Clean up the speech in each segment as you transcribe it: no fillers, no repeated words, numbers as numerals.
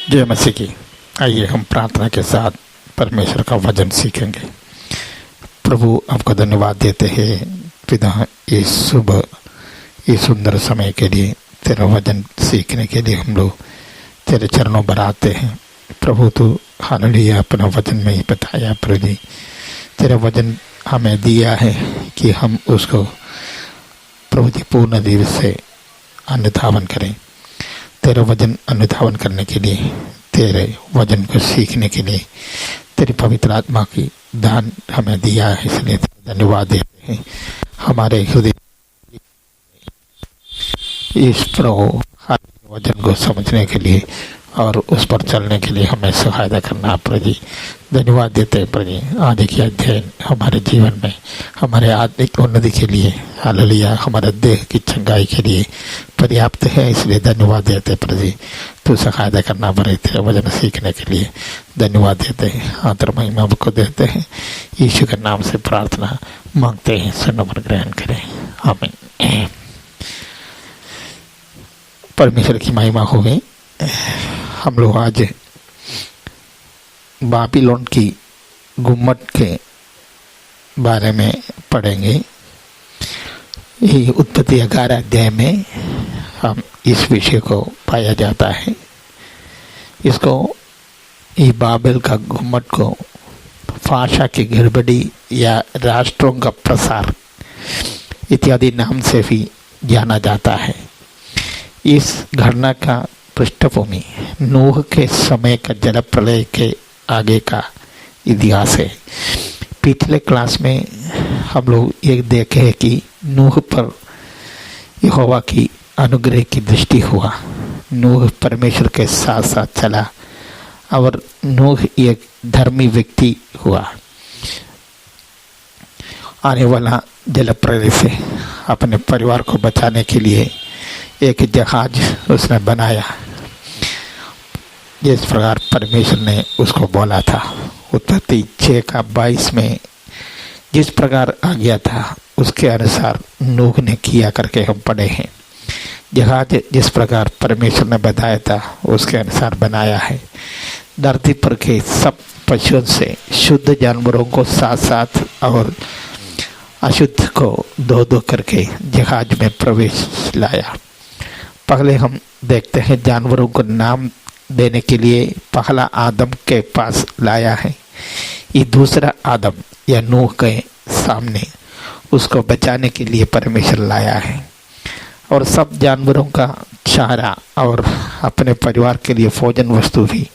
जय मसीह की। आइए हम प्रार्थना के साथ परमेश्वर का वचन सीखेंगे। प्रभु आपको धन्यवाद देते हैं पिता, इस सुबह इस सुंदर समय के लिए, तेरा वचन सीखने के लिए हम लोग तेरे चरणों पर आते हैं। प्रभु तू हालेलुया अपना वचन में ही बताया प्रभु जी, तेरा वचन हमें दिया है कि हम उसको प्रभु जी पूर्ण दिल से अनुधावन करें। तेरा वचन अनुधावन करने के लिए, तेरे वचन को सीखने के लिए तेरी पवित्र आत्मा की दान हमें दिया है, इसलिए धन्यवाद देते हैं। हमारे हृदय इस प्रभु वचन को समझने के लिए और उस पर चलने के लिए हमें सहायता करना प्रभु जी। धन्यवाद देते हैं प्रभु जी। आज की अध्ययन हमारे जीवन में हमारे आत्मिक उन्नति के लिए, हालेलुया, हमारे देह की चंगाई के लिए पर्याप्त है, इसलिए धन्यवाद देते हैं प्रभु जी। तू सहायता करना पड़े तेरे वचन सीखने के लिए धन्यवाद देते हैं। आदर महिमा को देते हैं, यीशु के नाम से प्रार्थना मांगते हैं, सुनकर ग्रहण करें, आमीन। परमेश्वर की महिमा हो गई। हम लोग आज बाबिलोन की गुम्मट के बारे में पढ़ेंगे। ये उत्पत्ति 11 अध्याय में हम इस विषय को पाया जाता है। इसको ये बाबिल का गुम्मट को भाषा की गड़बड़ी या राष्ट्रों का प्रसार इत्यादि नाम से भी जाना जाता है। इस घटना का पृष्ठभूमि नूह के समय का जल प्रलय के आगे का इतिहास है। पिछले क्लास में हम लोग ये देखे हैं कि नूह पर यहोवा की अनुग्रह की दृष्टि हुआ। नूह परमेश्वर के साथ साथ चला और नूह एक धर्मी व्यक्ति हुआ। आने वाला जल प्रलय से अपने परिवार को बचाने के लिए एक जहाज उसने बनाया, जिस प्रकार परमेश्वर ने उसको बोला था। उत्पत्ति 6:22 में जिस प्रकार आ गया था उसके अनुसार नूह ने किया करके हम पढ़े हैं। जहाज जिस प्रकार परमेश्वर ने बताया था उसके अनुसार बनाया है। धरती पर के सब पशुओं से शुद्ध जानवरों को साथ साथ और अशुद्ध को दो दो करके जहाज में प्रवेश लाया। पहले हम देखते हैं जानवरों को नाम देने के लिए पहला आदम के पास लाया है। ये दूसरा आदम या नूह के सामने उसको बचाने के लिए परमेश्वर लाया है। और सब जानवरों का चारा और अपने परिवार के लिए भोजन वस्तु भी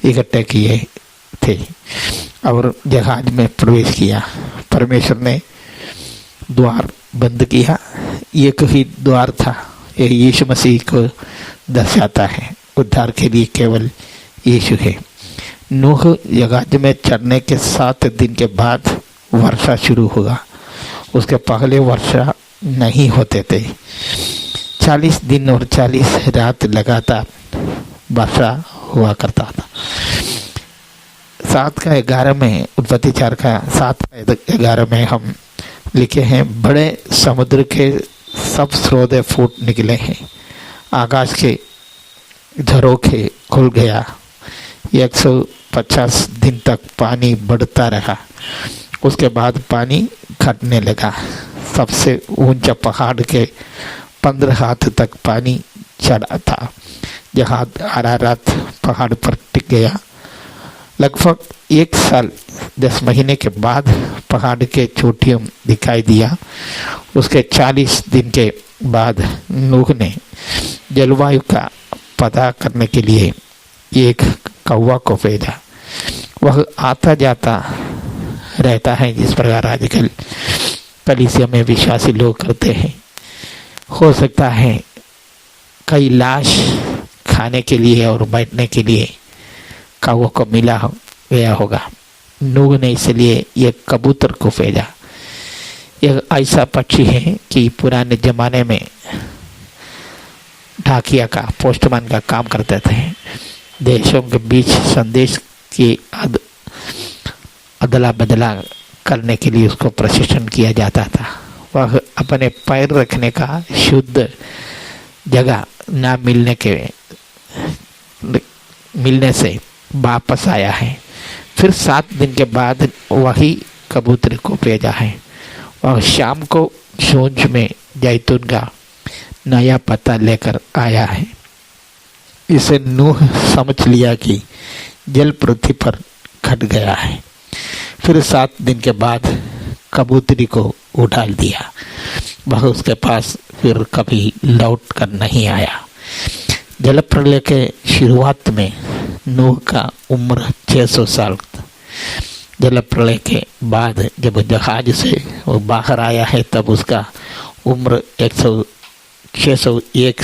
इकट्ठे किए थे और जहाज में प्रवेश किया। परमेश्वर ने द्वार बंद किया। एक ही द्वार था, ये यीशु मसीह को दर्शाता है। उद्धार के लिए केवल यीशु है। नूह जहाज में चढ़ने के 7 दिन के बाद वर्षा शुरू हुआ। उसके पहले वर्षा नहीं होते थे। 40 दिन और 40 रात लगातार वर्षा हुआ करता था। 7:11 में, उत्पत्ति 4:7-11 में हम लिखे हैं, बड़े समुद्र के सब स्रोत फूट निकले हैं, आकाश के झरोखे खुल गया। 150 दिन तक पानी बढ़ता रहा। उसके बाद पानी घटने लगा। सबसे ऊंचा पहाड़ के 15 हाथ तक पानी चढ़ा था। जहाज अरारात पहाड़ पर टिक गया। लगभग 1 साल 10 महीने के बाद पहाड़ के चोटियों दिखाई दिया। उसके 40 दिन के बाद नूह ने जलवायु का पता करने के लिए एक कौवा को भेजा। वह आता जाता रहता है, जिस प्रकार आजकल कलीसिया में विश्वासी लोग करते हैं। हो सकता है कई लाश खाने के लिए और बैठने के लिए कौवा को मिला गया होगा। नूह ने इसलिए एक कबूतर को भेजा। यह ऐसा पक्षी है कि पुराने जमाने में डाकिया का, पोस्टमैन का काम करते थे। देशों के बीच संदेश की अदला बदला करने के लिए उसको प्रशिक्षण किया जाता था। वह अपने पैर रखने का शुद्ध जगह न मिलने के मिलने से वापस आया है। फिर 7 दिन के बाद वही कबूतर को भेजा है। वह शाम को सूंझ में जैतून का नया पता लेकर आया है। इसे नूह समझ लिया कि जल पृथ्वी पर घट गया है। फिर 7 दिन के बाद कबूतरी को उठा दिया। वह उसके पास फिर कभी लौट कर नहीं आया। जल प्रलय के शुरुआत में नूह का उम्र 600 साल। जल प्रलय के बाद जब जहाज से वो बाहर आया है तब उसका उम्र 601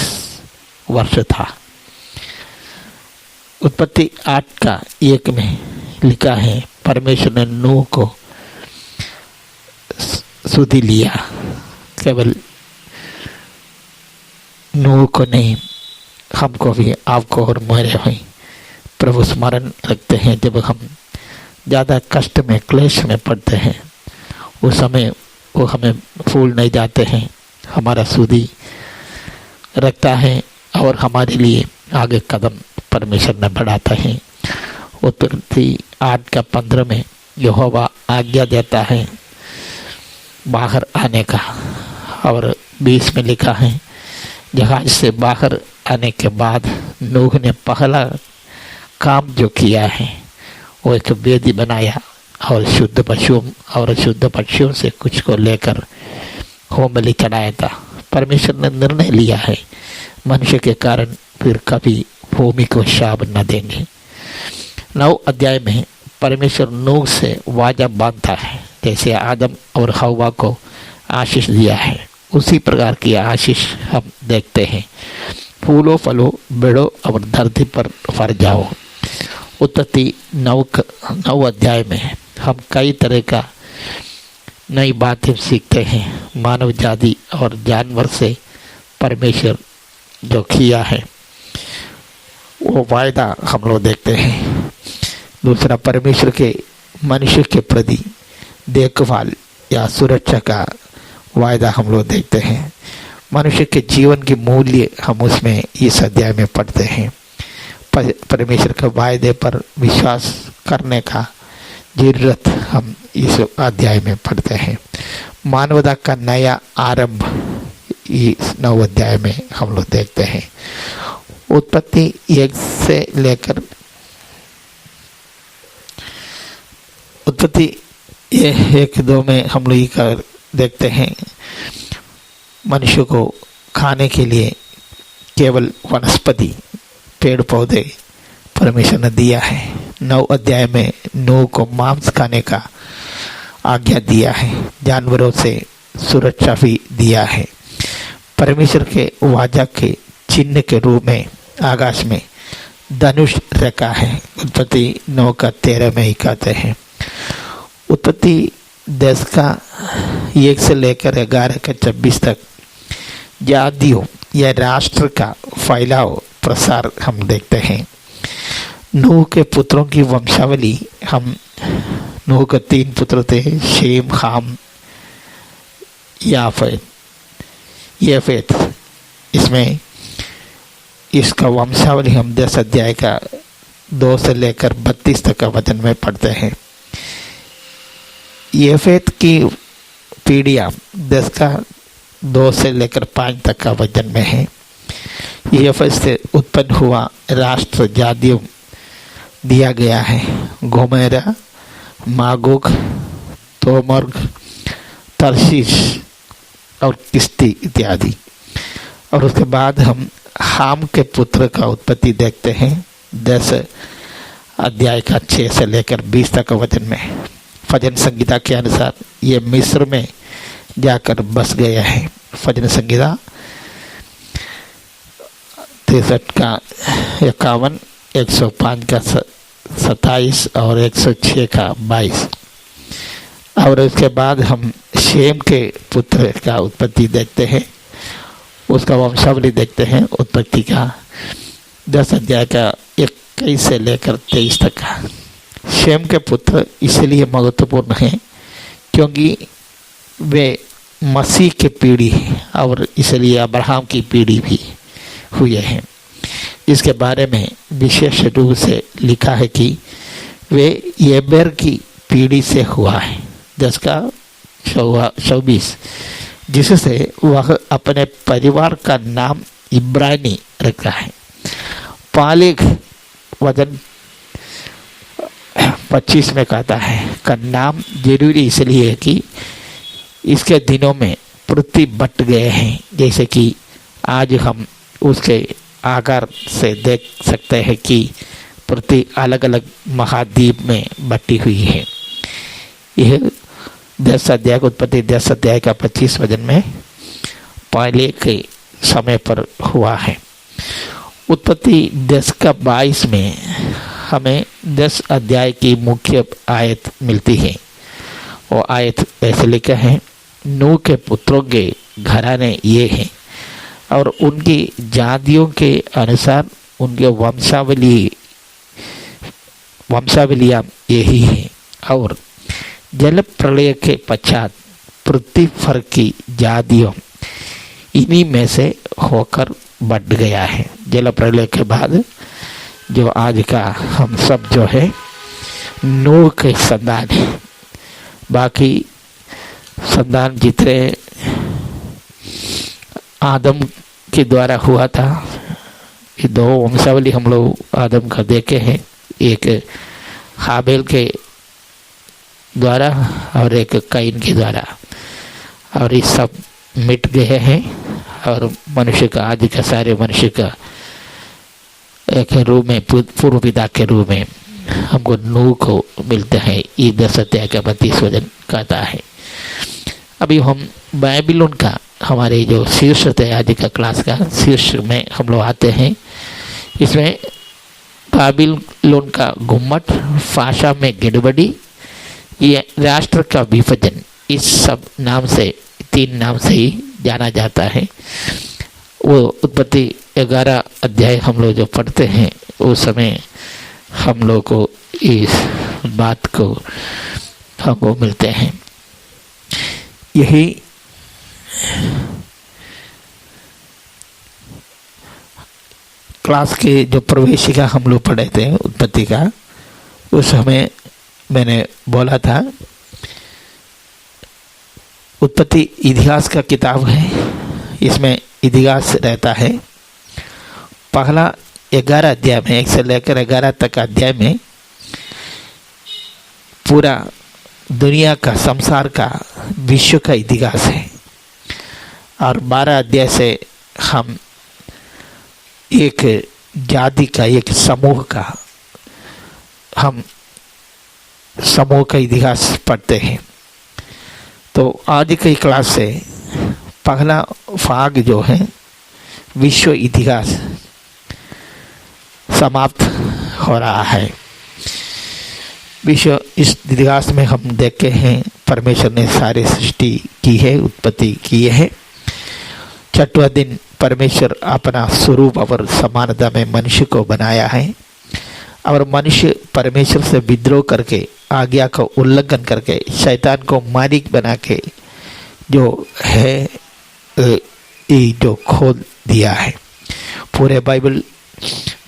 वर्ष था। उत्पत्ति 8:1 में लिखा है, परमेश्वर ने नूह को सुधि लिया। केवल नूह को नहीं, हमको भी, आपको और मेरे भी प्रभु स्मरण रखते हैं। जब हम ज़्यादा कष्ट में, क्लेश में पड़ते हैं, उस समय वो हमें भूल नहीं जाते हैं, हमारा सुधि रखता है और हमारे लिए आगे कदम परमेश्वर ने बढ़ाता है। उत्पत्ति 8:15 में यहोवा आज्ञा देता है बाहर आने का, और 20 में लिखा है, जहाज से बाहर आने के बाद नूह ने पहला काम जो किया है वो एक वेदी बनाया और शुद्ध पशुओं से कुछ को लेकर होम बलि चढ़ाया था। परमेश्वर ने निर्णय लिया है मनुष्य के कारण फिर कभी भूमि को शाप न देंगे। 9 अध्याय में परमेश्वर नूह से वादा बांधता है। जैसे आदम और हव्वा को आशीष दिया है, उसी प्रकार की आशीष हम देखते हैं। फूलो फलो बढ़ो और धरती पर फर जाओ। उत्पत्ति 9 अध्याय में हम कई तरह का नई बातें सीखते हैं। मानव जाति और जानवर से परमेश्वर जो किया है वो वायदा हम लोग देखते हैं। दूसरा, परमेश्वर के मनुष्य के प्रति देखभाल या सुरक्षा का वायदा हम लोग देखते हैं। मनुष्य के जीवन के मूल्य हम उसमें इस अध्याय में पढ़ते हैं। परमेश्वर के वायदे पर विश्वास करने का जरूरत हम इस अध्याय में पढ़ते हैं। मानवता का नया आरंभ इस 9 अध्याय में हम लोग देखते हैं। उत्पत्ति 1 से लेकर उत्पत्ति 1-2 में हम लोग देखते हैं, मनुष्य को खाने के लिए केवल वनस्पति, पेड़ पौधे परमेश्वर ने दिया है। 9 अध्याय में नूह को मांस खाने का आज्ञा दिया है। जानवरों से सुरक्षा भी दिया है। परमेश्वर के वाचा के चिन्ह के रूप में आकाश में धनुष रखा है। उत्पत्ति 9:13 में ही कहते हैं। उत्पत्ति 10:1 से लेकर 11:26 तक जातियों या राष्ट्र का फैलाव प्रसार हम देखते हैं। नूह के पुत्रों की वंशावली, हम नूह के 3 पुत्र थे, शेम, हाम, याफेत। इसमें इसका वंशावली हम 10 अध्याय का 2 से लेकर 32 तक का वचन में पढ़ते हैं। याफेत की पीढ़ियां 10:2 से लेकर 5 तक का वचन में है। याफेत से उत्पन्न हुआ राष्ट्र जातियों दिया गया है, गोमेरा, मागोग, तोमर्ग, तर्शीश और किस्ती इत्यादि। और उसके बाद हम हाम के पुत्र का उत्पत्ति देखते हैं 10 अध्याय का 6 से लेकर 20 तक वचन में। भजन संगीता के अनुसार ये मिस्र में जाकर बस गया है। भजन संगीता 63 का 51, 105 का 27 और 106 का 22। और उसके बाद हम शेम के पुत्र का उत्पत्ति देखते हैं, उसका वंशावली देखते हैं। उत्पत्ति का 10 अध्याय का 21 से लेकर 23 तक का। शेम के पुत्र इसलिए महत्वपूर्ण हैं क्योंकि वे मसीह की पीढ़ी है और इसलिए अब्राहम की पीढ़ी भी हुए हैं। इसके बारे में विशेष रूप से लिखा है कि वे येबेर की पीढ़ी से हुआ है, 10 का 24, जिससे वह अपने परिवार का नाम इब्रानी रखा है। पालेग वजन 25 में कहता है का नाम जरूरी इसलिए है कि इसके दिनों में पृथ्वी बट गए हैं, जैसे कि आज हम उसके आकार से देख सकते हैं कि पृथ्वी अलग अलग महाद्वीप में बटी हुई है। यह 10 अध्याय उत्पत्ति 10 अध्याय का 25 वचन में पहले के समय पर हुआ है। उत्पत्ति 10 का 22 में हमें 10 अध्याय की मुख्य आयत मिलती है। वो आयत ऐसे लिखा है, नूह के पुत्रों के घराने ये हैं और उनकी जातियों के अनुसार उनके वंशावलियाँ यही है। और जल प्रलय के पश्चात पृथ्वी पर की जातियों इन्हीं में से होकर बढ़ गया है। जल प्रलय के बाद जो आज का हम सब जो है नूह के संतान है। बाकी संतान जितने आदम के द्वारा हुआ था, ये 2 वंशावली हम लोग आदम का देखे हैं, एक हाबेल के द्वारा और एक कैन के द्वारा, और ये सब मिट गए हैं। और मनुष्य का आज का सारे मनुष्य का एक रूप में पूर्व पिता के रूप में हमको नूह को मिलते हैं। ये 10 अध्याय का 32 वचन कहता है। अभी हम बाइबिलोन का हमारे जो शीर्ष थे आज का क्लास का शीर्ष में हम लोग आते हैं। इसमें बाइबिलोन का गुम्मट, भाषा में गड़बड़ी, ये राष्ट्र का विभाजन, इस सब नाम से 3 नाम से ही जाना जाता है। वो उत्पत्ति 11 अध्याय हम लोग जो पढ़ते हैं उस समय हम लोग को इस बात को हमको मिलते हैं। यही क्लास के जो प्रवेशिका हम लोग पढ़े थे उत्पत्ति का, उस समय मैंने बोला था उत्पत्ति इतिहास का किताब है। इसमें इतिहास रहता है। पहला 11 अध्याय में 1 से लेकर 11 तक अध्याय में पूरा दुनिया का, संसार का, विश्व का इतिहास है। और 12 अध्याय से हम एक जाति का, एक समूह का इतिहास पढ़ते हैं। तो आज की क्लास से पहला भाग जो है विश्व इतिहास समाप्त हो रहा है। विश्व इस इतिहास में हम देखते हैं परमेश्वर ने सारी सृष्टि की है, उत्पत्ति की है। 6वां दिन परमेश्वर अपना स्वरूप और समानता में मनुष्य को बनाया है। और मनुष्य परमेश्वर से विद्रोह करके, आज्ञा का उल्लंघन करके, शैतान को मालिक बना के जो है जो खोल दिया है। पूरे बाइबल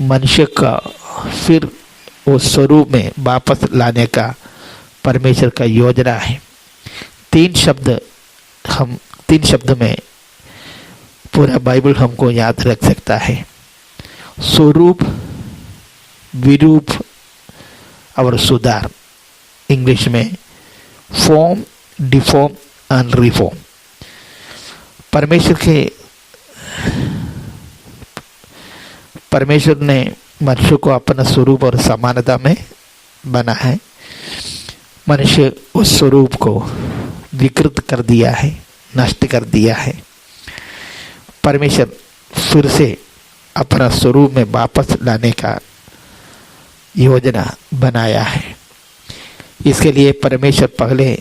मनुष्य का फिर उस स्वरूप में वापस लाने का परमेश्वर का योजना है। 3 शब्द में पूरा बाइबल हमको याद रख सकता है। स्वरूप, विरूप और सुधार। इंग्लिश में फॉर्म, डिफॉर्म एंड रिफॉर्म। परमेश्वर ने मनुष्य को अपना स्वरूप और समानता में बना है। मनुष्य उस स्वरूप को विकृत कर दिया है, नष्ट कर दिया है। परमेश्वर फिर से अपना स्वरूप में वापस लाने का योजना बनाया है। इसके लिए परमेश्वर पहले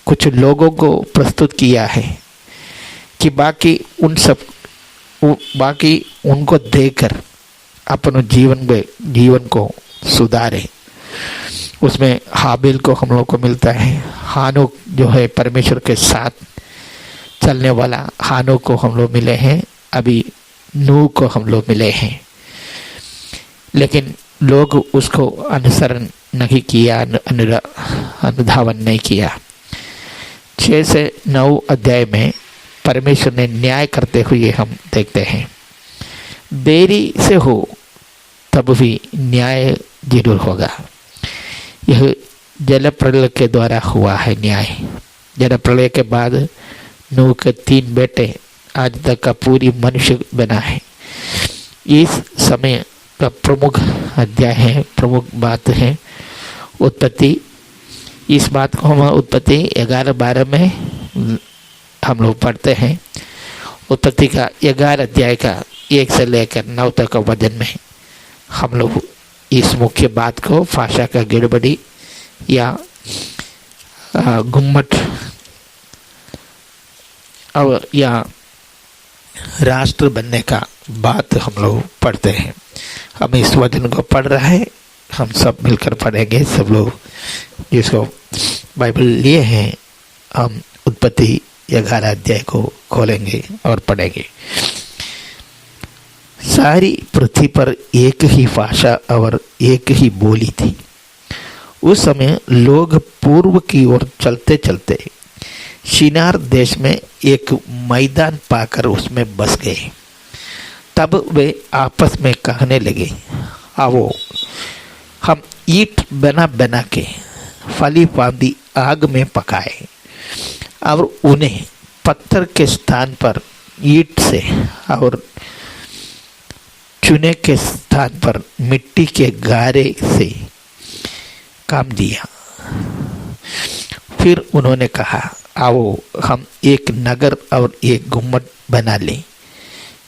कुछ लोगों को प्रस्तुत किया है कि बाकी उनको देकर अपने जीवन को सुधारे। उसमें हाबिल को हम लोग को मिलता है। हानोक जो है परमेश्वर के साथ चलने वाला, हानोक को हम लोग मिले हैं। अभी नूह को हम लोग मिले हैं। लेकिन लोग उसको अनुसरण नहीं किया, अनुधावन नहीं किया। 6 से 9 अध्याय में परमेश्वर ने न्याय करते हुए हम देखते हैं। देरी से हो तब भी न्याय जरूर होगा। यह जल प्रलय के द्वारा हुआ है न्याय। जल प्रलय के बाद नूह के 3 बेटे आज तक का पूरी मनुष्य बना है। इस समय का प्रमुख अध्याय है, प्रमुख बात है उत्पत्ति। इस बात को हम उत्पत्ति 11-12 में हम लोग पढ़ते हैं। उत्पत्ति का 11 अध्याय का 1 से लेकर 9 तक का वचन में हम लोग इस मुख्य बात को भाषा का गड़बड़ी या गुम्मट और या राष्ट्र बनने का बात हम लोग पढ़ते हैं। हम इस वचन को पढ़ रहे हैं, हम सब मिलकर पढ़ेंगे। सब लोग जिसको बाइबल लिए हैं हम उत्पत्ति 11 अध्याय को खोलेंगे और पढ़ेंगे। सारी पृथ्वी पर एक ही भाषा और एक ही बोली थी। उस समय लोग पूर्व की ओर चलते चलते शिनार देश में एक मैदान पाकर उसमें बस गए। तब वे आपस में कहने लगे, आओ हम ईंट बना बना के फली फांदी आग में पकाए और उन्हें पत्थर के स्थान पर ईंट से और चूने के स्थान पर मिट्टी के गारे से काम दिया। फिर उन्होंने कहा, आओ हम एक नगर और एक गुम्मट बना लें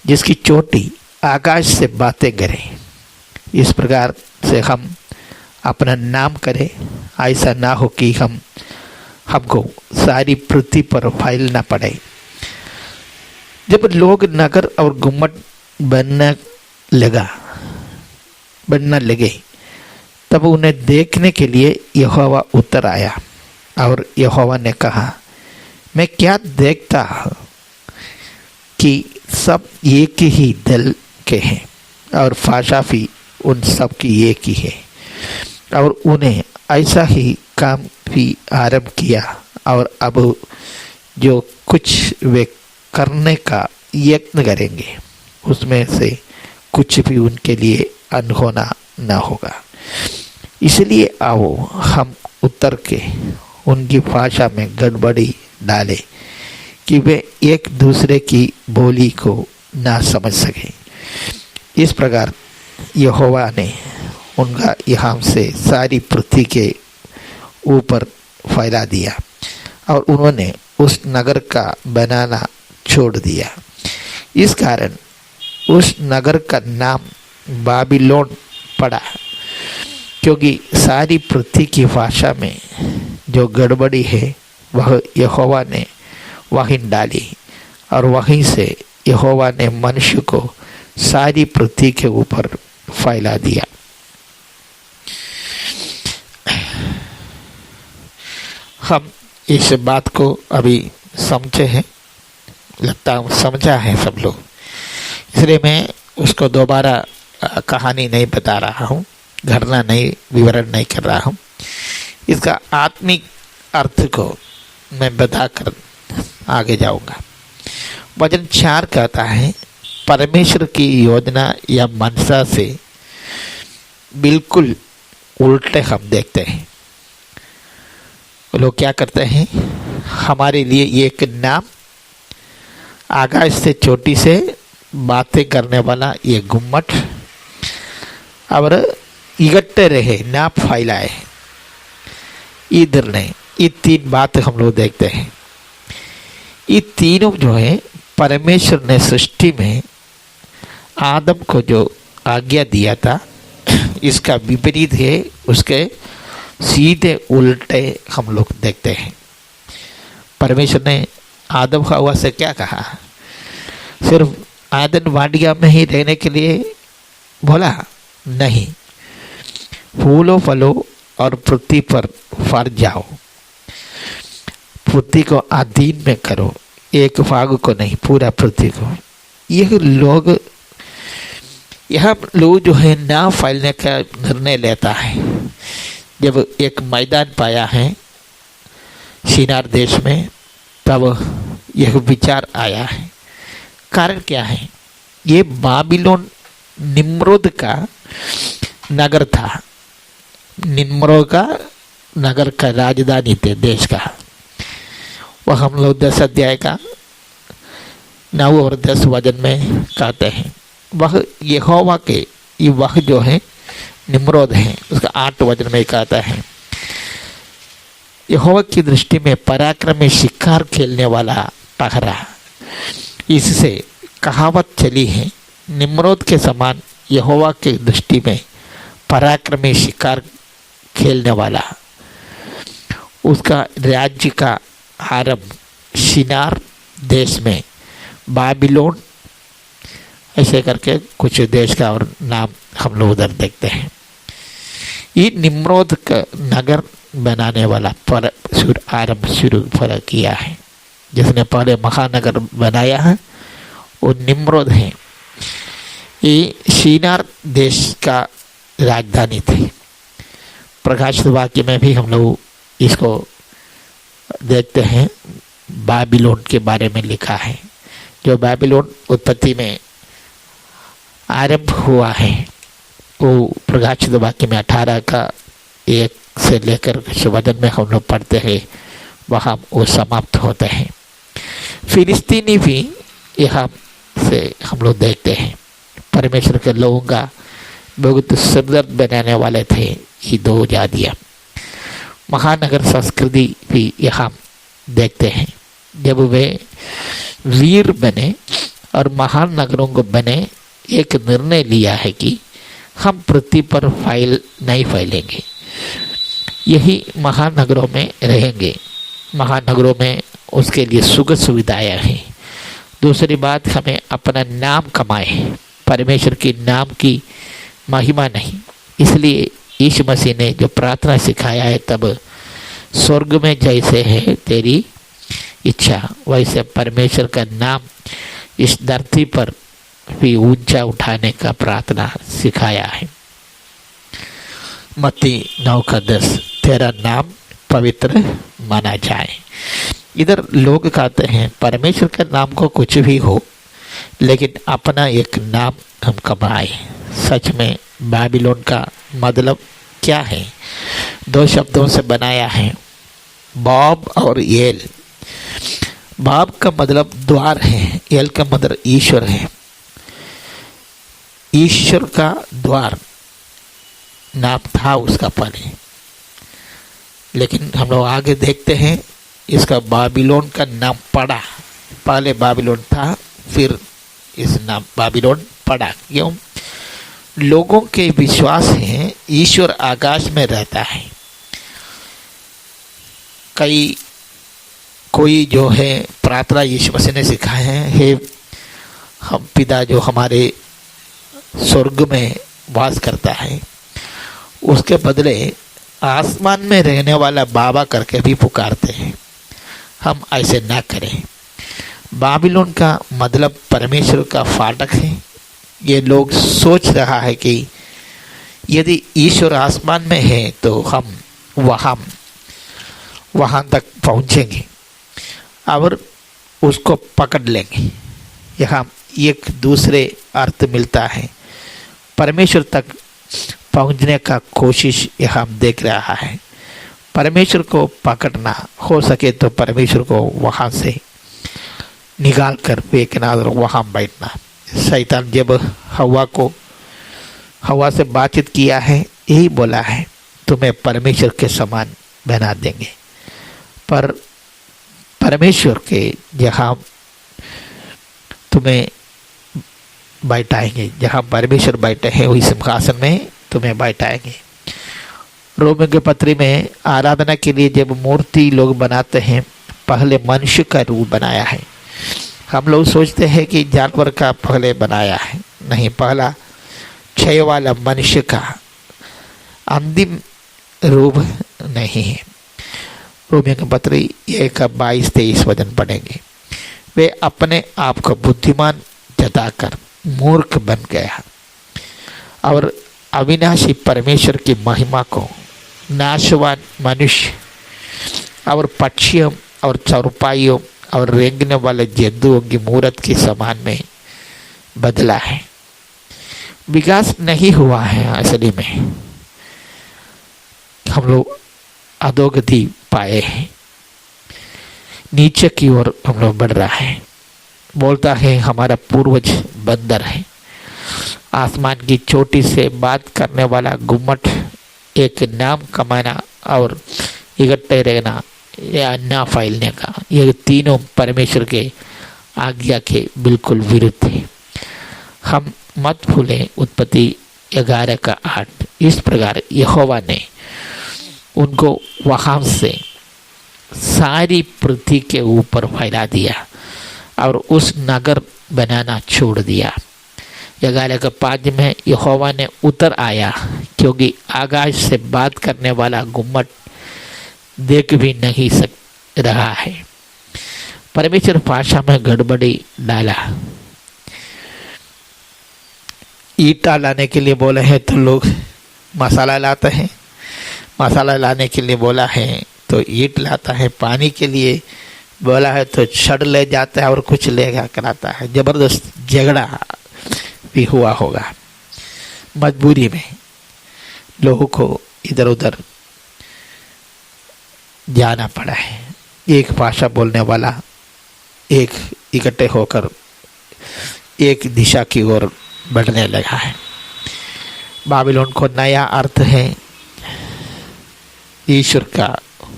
जिसकी चोटी आकाश से बातें करें। इस प्रकार से हम अपना नाम करें, ऐसा ना हो कि हमको सारी पृथ्वी पर फैलना पड़े। जब लोग नगर और गुम्मट बनना लगे तब उन्हें देखने के लिए यहोवा उतर आया और यहोवा ने कहा, मैं क्या देखता कि सब एक ही दल के हैं और भाषा भी उन सब की एक ही है और उन्हें ऐसा ही काम भी आरंभ किया और अब जो कुछ वे करने का यत्न करेंगे उसमें से कुछ भी उनके लिए अनहोना न होगा। इसलिए आओ हम उतर के उनकी भाषा में गड़बड़ी डालें कि वे एक दूसरे की बोली को ना समझ सके। इस प्रकार यहोवा ने उनका यहाँ से सारी पृथ्वी के ऊपर फैला दिया और उन्होंने उस नगर का बनाना छोड़ दिया। इस कारण उस नगर का नाम बाबिलोन पड़ा, क्योंकि सारी पृथ्वी की भाषा में जो गड़बड़ी है वह यहोवा ने वहीं डाली और वहीं से यहोवा ने मनुष्य को सारी पृथ्वी के ऊपर फैला दिया। हम इस बात को अभी समझे हैं, लगता है समझा है सब लोग, इसलिए मैं उसको दोबारा कहानी नहीं बता रहा हूँ, घटना नहीं विवरण नहीं कर रहा हूँ। इसका आत्मिक अर्थ को मैं बताकर आगे जाऊंगा। वचन 4 कहता है, परमेश्वर की योजना या मनसा से बिल्कुल उल्टे हम देखते हैं। लोग क्या करते हैं, हमारे लिए एक नाम, आकाश से चोटी से बातें करने वाला ये गुम्मट और इकट्ठे रहे ना फैलाए, इधर नहीं। ये 3 बात हम लोग देखते हैं। ये तीनों जो है परमेश्वर ने सृष्टि में आदम को जो आज्ञा दिया था इसका विपरीत है, उसके सीधे उल्टे हम लोग देखते हैं। परमेश्वर ने आदम हवा से क्या कहा, सिर्फ आदन वाटिका में ही रहने के लिए बोला? नहीं, फूलो फलो और पृथ्वी पर फर जाओ, पृथ्वी को अधीन में करो, एक भाग को नहीं पूरा पृथ्वी को। यह लोग यह लोग जो है नाव फैलने का निर्णय लेता है। जब एक मैदान पाया है शिनार देश में, तब यह विचार आया है। कारण क्या है? ये बाबिलोन निम्रोद का नगर था। निम्रोद का नगर का राजधानी थे देश का। वह हम लोग 10 अध्याय का 9 और 10 वचन में कहते हैं। वह यहोवा के, वह जो है निम्रोद है, उसका 8 वचन में कहता है, यहोवा की दृष्टि में पराक्रमी शिकार खेलने वाला ठहरा। इससे कहावत चली है, निम्रोद के समान यहोवा की दृष्टि में पराक्रमी शिकार खेलने वाला। उसका राज्य का आरंभ शिनार देश में, बाबिलोन, ऐसे करके कुछ देश का और नाम हम लोग उधर देखते हैं। ये निम्रोद का नगर बनाने वाला आरंभ शुरू किया है। जिसने पहले महानगर बनाया है वो निम्रोद है। ये शिनार देश का राजधानी थी। प्रकाशित वाक्य में भी हम लोग इसको देखते हैं, बाबिलोन के बारे में लिखा है। जो बाबिलोन उत्पत्ति में आरंभ हुआ है वो प्रकाशित वाक्य में 18 का 1 से लेकर वचन में हम लोग पढ़ते हैं, वहाँ वो समाप्त होते हैं। फिलिस्तीनी भी यहाँ से हम लोग देखते हैं। परमेश्वर के लोगों का बहुत सरदर्द बनाने वाले थे ये 2 जातियाँ। महानगर संस्कृति भी यहाँ देखते हैं। जब वे वीर बने और महान नगरों को बने, एक निर्णय लिया है कि हम पृथ्वी पर नहीं फैलेंगे, यही महानगरों में रहेंगे। महानगरों में उसके लिए सुख सुविधाएं हैं। दूसरी बात, हमें अपना नाम कमाए, परमेश्वर के नाम की महिमा नहीं। इसलिए यीशु मसीह ने जो प्रार्थना सिखाया है, तब स्वर्ग में जैसे है तेरी इच्छा, वैसे परमेश्वर का नाम इस धरती पर भी ऊंचा उठाने का प्रार्थना सिखाया है। मत्ती 9:10, तेरा नाम पवित्र माना जाए। इधर लोग कहते हैं परमेश्वर का नाम को कुछ भी हो, लेकिन अपना एक नाम हम कमाए। सच में बाबिलोन का मतलब क्या है? 2 शब्दों से बनाया है, बाब और एल। बाब का मतलब द्वार है, एल का मतलब ईश्वर है। ईश्वर का द्वार नाम था उसका पहले, लेकिन हम लोग आगे देखते हैं इसका बाबिलोन का नाम पड़ा। पहले बाबिलोन था, फिर इस नाम बाबिलोन पड़ा। क्यों? लोगों के विश्वास है ईश्वर आकाश में रहता है। कोई जो है प्रार्थना यीशु मसीह ने सिखाया है, हे हम पिता जो हमारे स्वर्ग में वास करता है, उसके बदले आसमान में रहने वाला बाबा करके भी पुकारते हैं। हम ऐसे ना करें। बाबिलोन का मतलब परमेश्वर का फाटक है। ये लोग सोच रहा है कि यदि ईश्वर आसमान में है तो हम वहाँ तक पहुँचेंगे और उसको पकड़ लेंगे। यहाँ एक दूसरे अर्थ मिलता है। परमेश्वर तक पहुँचने का कोशिश यहाँ देख रहा है। परमेश्वर को पकड़ना, हो सके तो परमेश्वर को वहाँ से निकाल कर फेंकना और वहाँ बैठना। शैतान जब हवा से बातचीत किया है, यही बोला है तुम्हें परमेश्वर के समान बना देंगे। पर परमेश्वर के जहाँ तुम्हें बैठाएंगे, जहाँ परमेश्वर बैठे हैं वही सिंहासन में तुम्हें बैठाएंगे। रोमियों के पत्री में आराधना के लिए जब मूर्ति लोग बनाते हैं, पहले मनुष्य का रूप बनाया है। हम लोग सोचते हैं कि जानवर का पहले बनाया है, नहीं, पहला क्षय वाला मनुष्य का अंतिम रूप नहीं है। रोमियों के पत्री 1:22-23 वचन पढ़ेंगे। वे अपने आप को बुद्धिमान जताकर मूर्ख बन गया, और अविनाशी परमेश्वर की महिमा को नाशवान मनुष्य और पक्षियों और चौपाइयों और रेंगने वाले जंतुओं की मूर्त के समान में बदला है। विकास नहीं हुआ है, असली में हम लोग अधोगति पाए हैं, नीचे की ओर हम लोग बढ़ रहा है। बोलता है हमारा पूर्वज बंदर है। आसमान की चोटी से बात करने वाला गुम्मट, एक नाम कमाना और इकट्ठे रहना या ना फैलने का, ये तीनों परमेश्वर के आज्ञा के बिल्कुल विरुद्ध है। हम मत भूलें उत्पत्ति 11:8। इस प्रकार यहोवा ने उनको वहां से सारी पृथ्वी के ऊपर फैला दिया और उस नगर बनाना छोड़ दिया। 11:5 में यहोवा ने उतर आया, क्योंकि आकाश से बात करने वाला गुम्मट देख भी नहीं रहा है। परमेश्वर भाषा में गड़बड़ी डाला। ईटा लाने के लिए बोले हैं तो लोग मसाला लाते हैं, मसाला लाने के लिए बोला है तो ईट लाता है, पानी के लिए बोला है तो छड़ ले जाता है और कुछ लेगा कराता है। जबरदस्त झगड़ा भी हुआ होगा। मजबूरी में लोगों को इधर उधर जाना पड़ा है। एक भाषा बोलने वाला एक इकट्ठे होकर एक दिशा की ओर बढ़ने लगा है। बाबिलोन को नया अर्थ है ईश्वर का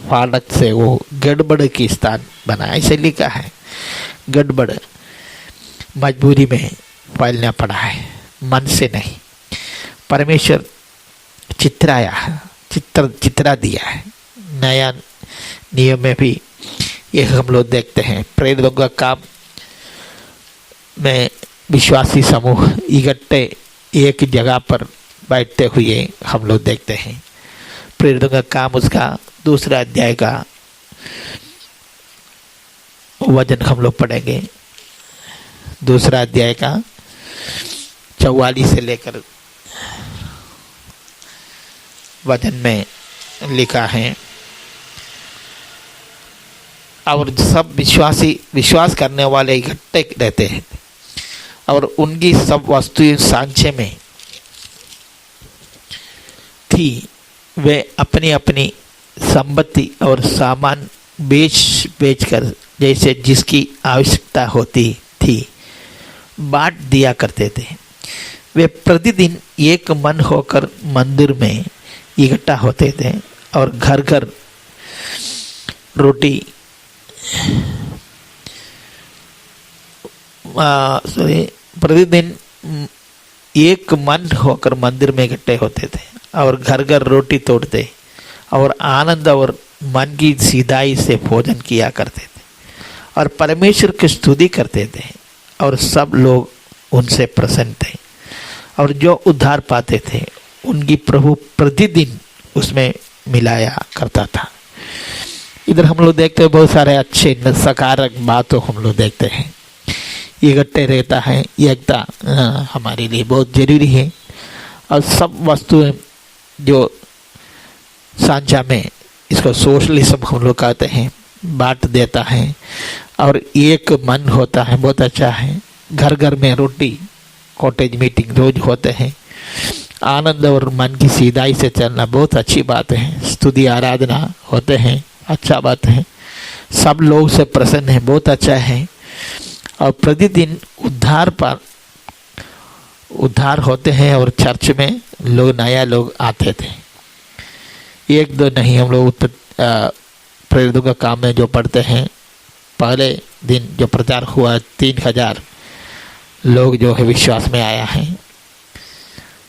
फाटक से वो गड़बड़ की स्थान बना, ऐसे लिखा है। गड़बड़ मजबूरी में फैलना पड़ा है, मन से नहीं। परमेश्वर चित्रा दिया है। नया नियम में भी ये हम लोग देखते हैं। प्रेरितों का काम में विश्वासी समूह इकट्ठे एक जगह पर बैठते हुए हम लोग देखते हैं। प्रेरितों का काम उसका 2 अध्याय का वचन हम लोग पढ़ेंगे। 2 अध्याय का 44 से लेकर वचन में लिखा है, और सब विश्वास करने वाले इकट्ठे रहते हैं और उनकी सब वस्तुएं सांचे में थी। वे अपनी अपनी संपत्ति और सामान बेच कर जैसे जिसकी आवश्यकता होती थी बांट दिया करते थे। वे प्रतिदिन एक मन होकर मंदिर में इकट्ठा होते थे और घर घर रोटी प्रतिदिन एक मन होकर मंदिर में इकट्ठे होते थे और घर घर रोटी तोड़ते और आनंद और मन की सीधाई से भोजन किया करते थे और परमेश्वर की स्तुति करते थे, और सब लोग उनसे प्रसन्न थे और जो उद्धार पाते थे उनकी प्रभु प्रतिदिन उसमें मिलाया करता था। इधर हम लोग देखते हैं बहुत सारे अच्छे सकारात्मक बातों हम लोग देखते हैं। इकट्ठे रहता है, एकता हमारे लिए बहुत जरूरी है। और सब वस्तुएं जो सांझा में, इसको सोशलिज्म हम लोग कहते हैं, बांट देता है और एक मन होता है, बहुत अच्छा है। घर घर में रोटी कॉटेज मीटिंग रोज होते हैं। आनंद और मन की सीधाई से चलना बहुत अच्छी बात है। स्तुति आराधना होते हैं, अच्छा बात है। सब लोग से प्रसन्न है, बहुत अच्छा है। और प्रतिदिन उद्धार होते हैं और चर्च में नया लोग आते थे। 1-2 नहीं, हम लोग प्रेरितों का काम में जो पढ़ते हैं, पहले दिन जो प्रचार हुआ 3000 लोग जो है विश्वास में आया है।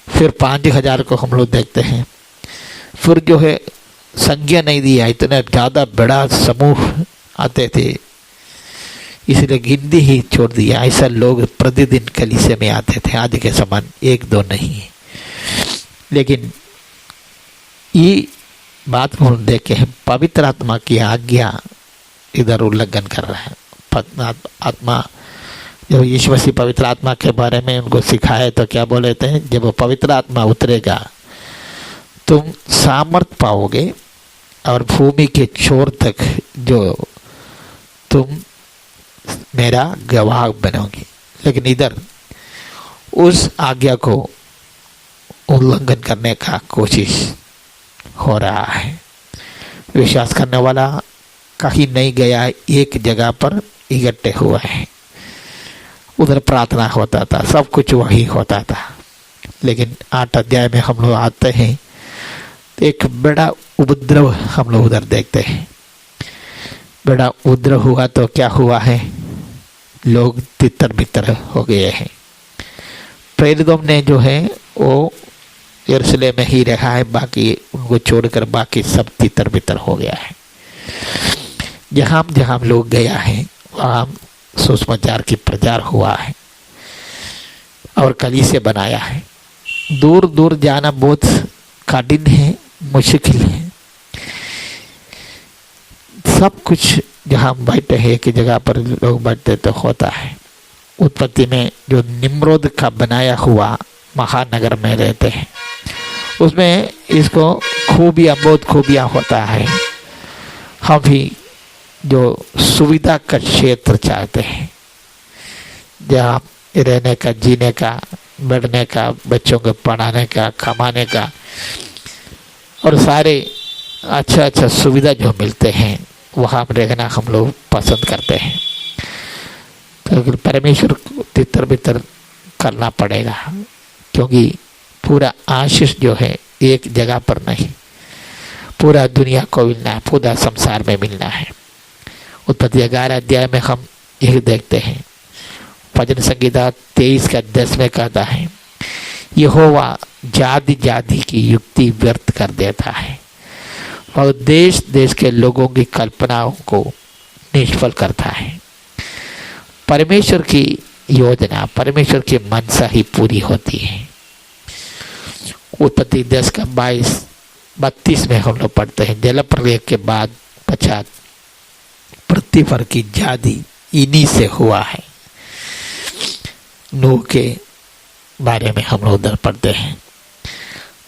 फिर 5000 को हम लोग देखते हैं। फिर जो है संज्ञा नहीं दिया, इतना ज़्यादा बड़ा समूह आते थे, इसलिए गिनती ही छोड़ दिया। ऐसा लोग प्रतिदिन कलीसिया में आते थे, आज के समान 1-2 नहीं। लेकिन ये बात को हम देखे हैं, पवित्र आत्मा की आज्ञा इधर उल्लंघन कर रहा है। आत्मा जब यीशु मसीह पवित्र आत्मा के बारे में उनको सिखाए तो क्या बोले थे, जब वो पवित्र आत्मा उतरेगा तुम सामर्थ पाओगे और भूमि के छोर तक जो तुम मेरा गवाह बनोगे। लेकिन इधर उस आज्ञा को उल्लंघन करने का कोशिश हो रहा है। विश्वास करने वाला कहीं नहीं गया, एक जगह पर इकट्ठे हुआ है। उधर प्रार्थना होता था, सब कुछ वही होता था। लेकिन 8 अध्याय में हम लोग आते हैं तो एक बड़ा उपद्रव हम लोग उधर देखते हैं। बड़ा उपद्रव हुआ तो क्या हुआ है, लोग तितर बितर हो गए हैं। प्रेरितों ने जो है वो यरूशलेम में ही रहा है, बाकी उनको छोड़कर बाकी सब तितर बितर हो गया है। जहाँ जहाँ लोग गया है वहाँ सुसमाचार की प्रचार हुआ है और कलीसिया बनाया है। दूर दूर जाना बहुत कठिन है, मुश्किल है। सब कुछ जहाँ बैठे हैं एक जगह पर लोग बैठते तो होता है। उत्पत्ति में जो निम्रोद का बनाया हुआ महानगर में रहते हैं, उसमें इसको खूबियाँ, बहुत खूबियाँ होता है। हम भी जो सुविधा का क्षेत्र चाहते हैं, जहाँ रहने का, जीने का, बैठने का, बच्चों को पढ़ाने का, कमाने का और सारे अच्छा सुविधा जो मिलते हैं वहाँ रहना हम लोग पसंद करते हैं। तो परमेश्वर को तितर बितर करना पड़ेगा, क्योंकि पूरा आशीष जो है एक जगह पर नहीं, पूरा दुनिया को मिलना है, पूरा संसार में मिलना है। उत्पत्ति 11 अध्याय में हम यही देखते हैं। भजन संगीता 23 का 10 में कहता है, यहोवा जाति जाति की युक्ति व्यर्थ कर देता है और देश देश के लोगों की कल्पनाओं को निष्फल करता है। परमेश्वर की योजना, परमेश्वर की मनसा ही पूरी होती है। उत्पत्ति 10 का 22-32 में हम लोग पढ़ते हैं, जल प्रलय के बाद पश्चात पृथ्वी पर की जाति इन्हीं से हुआ है। नूह के बारे में हम लोग उधर पढ़ते हैं।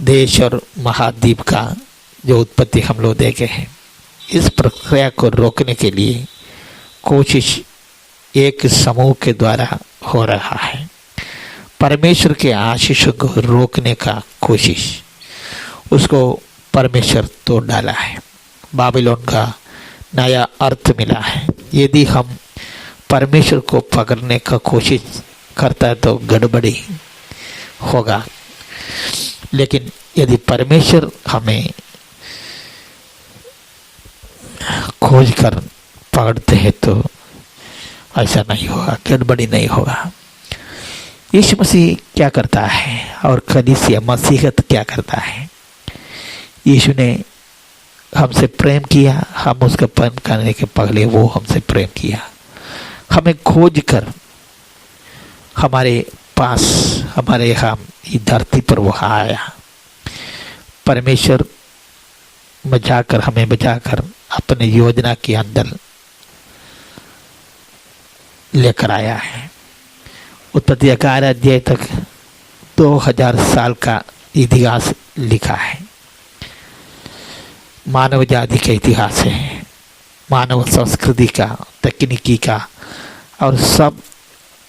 देश और महाद्वीप का जो उत्पत्ति हम लोग देखे हैं, इस प्रक्रिया को रोकने के लिए कोशिश एक समूह के द्वारा हो रहा है। परमेश्वर के आशीष को रोकने का कोशिश, उसको परमेश्वर तोड़ डाला है। बाबिलोन का नया अर्थ मिला है। यदि हम परमेश्वर को पकड़ने का कोशिश करता है तो गड़बड़ी होगा, लेकिन यदि परमेश्वर हमें खोज कर पकड़ते हैं तो ऐसा नहीं होगा, गड़बड़ी नहीं होगा। यीशु मसीह क्या करता है और कलीसिया मसीहत क्या करता है? यीशु ने हमसे प्रेम किया, हम उसका प्रेम करने के पहले वो हमसे प्रेम किया। हमें खोज कर हमारे पास, हमारे यहाँ इस धरती पर वो आया। परमेश्वर बचाकर, हमें बचाकर अपने योजना के अंदर लेकर आया है। उत्पत्ति 11 अध्याय तक 2000 साल का इतिहास लिखा है। मानव जाति का इतिहास है, मानव संस्कृति का, तकनीकी का, और सब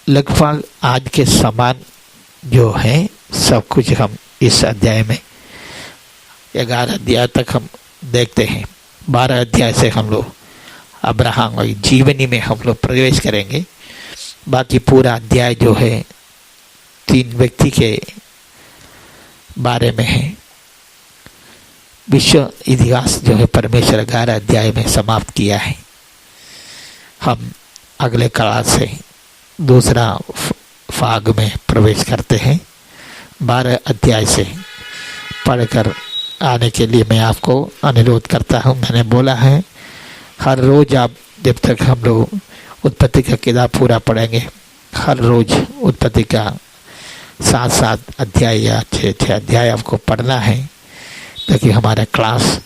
लगभग आज के समान जो है सब कुछ हम इस अध्याय में 11 अध्याय तक हम देखते हैं। 12 अध्याय से हम लोग अब्राहम और जीवनी में हम लोग प्रवेश करेंगे। बाकी पूरा अध्याय जो है 3 व्यक्ति के बारे में है। विश्व इतिहास जो है परमेश्वर 11 अध्याय में समाप्त किया है। हम अगले क्लास से दूसरा भाग में प्रवेश करते हैं। 12 अध्याय से पढ़कर आने के लिए मैं आपको अनुरोध करता हूँ। मैंने बोला है हर रोज़ आप, जब तक हम लोग उत्पत्ति का किताब पूरा पढ़ेंगे, हर रोज़ उत्पत्ति का 7-7 अध्याय या 6-6 अध्याय आपको पढ़ना है, ताकि हमारे क्लास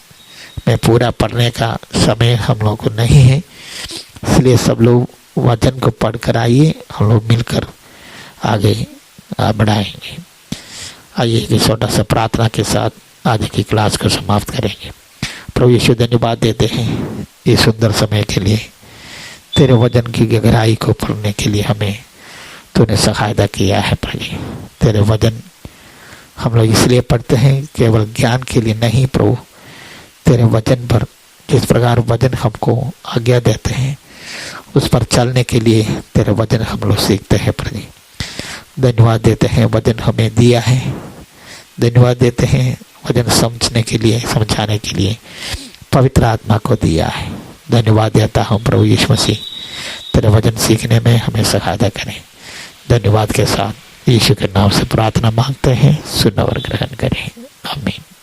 में पूरा पढ़ने का समय हम लोग को नहीं है। इसलिए सब लोग वचन को पढ़कर आइए, हम लोग मिलकर आगे बढ़ाएंगे। आइए एक छोटा सा प्रार्थना के साथ आज की क्लास को समाप्त करेंगे। प्रभु यीशु धन्यवाद देते हैं इस सुंदर समय के लिए। तेरे वचन की गहराई को पढ़ने के लिए हमें तूने सहायता किया है प्रभु। तेरे वचन हम लोग इसलिए पढ़ते हैं केवल ज्ञान के लिए नहीं प्रभु, तेरे वचन पर जिस प्रकार वचन हमको आज्ञा देते हैं उस पर चलने के लिए तेरे वचन हम लोग सीखते हैं प्रभु। धन्यवाद देते हैं वचन हमें दिया है। धन्यवाद देते हैं वचन समझने के लिए, समझाने के लिए पवित्र आत्मा को दिया है। धन्यवाद देता हूँ प्रभु यीशु मसीह, तेरे वचन सीखने में हमें सहायता करें। धन्यवाद के साथ यीशु के नाम से प्रार्थना मांगते हैं, सुन और ग्रहण करें। आमीन।